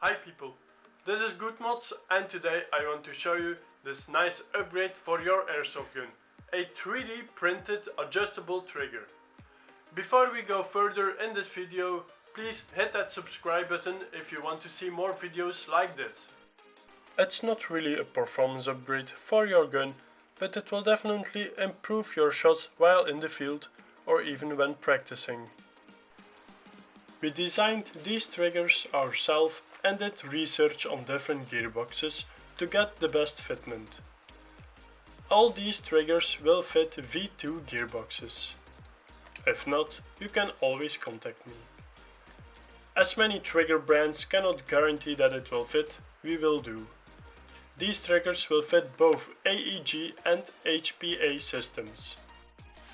Hi people, this is GoodMods and today I want to show you this nice upgrade for your airsoft gun. A 3D printed adjustable trigger. Before we go further in this video, please hit that subscribe button if you want to see more videos like this. It's not really a performance upgrade for your gun, but it will definitely improve your shots while in the field or even when practicing. We designed these triggers ourselves and did research on different gearboxes to get the best fitment. All these triggers will fit V2 gearboxes. If not, you can always contact me. As many trigger brands cannot guarantee that it will fit, we will do. These triggers will fit both AEG and HPA systems.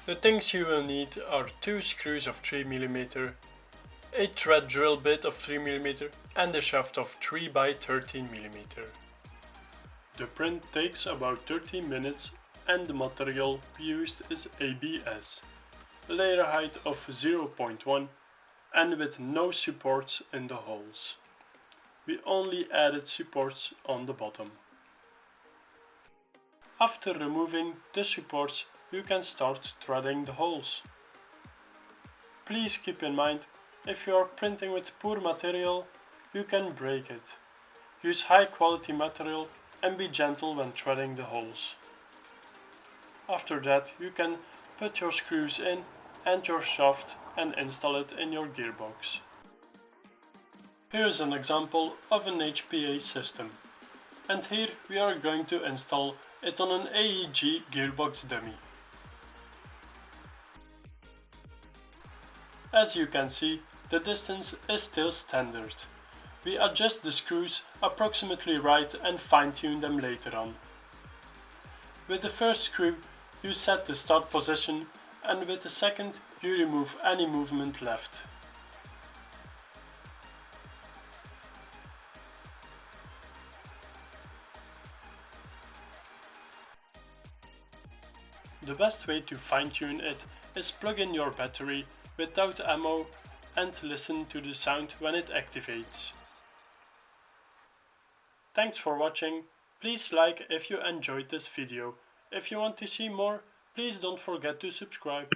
The things you will need are 2 screws of 3mm, a thread drill bit of 3mm and a shaft of 3x13mm. The print takes about 30 minutes and the material used is ABS, layer height of 0.1 and with no supports in the holes. We only added supports on the bottom. After removing the supports, you can start threading the holes. Please keep in mind, if you are printing with poor material, you can break it. Use high quality material and be gentle when threading the holes. After that, you can put your screws in and your shaft and install it in your gearbox. Here is an example of an HPA system. And here we are going to install it on an AEG gearbox dummy. As you can see, the distance is still standard. We adjust the screws approximately right and fine-tune them later on. With the first screw, you set the start position and with the second, you remove any movement left. The best way to fine-tune it is plug in your battery without ammo and listen to the sound when it activates. Thanks for watching. Please like if you enjoyed this video. If you want to see more, please don't forget to subscribe.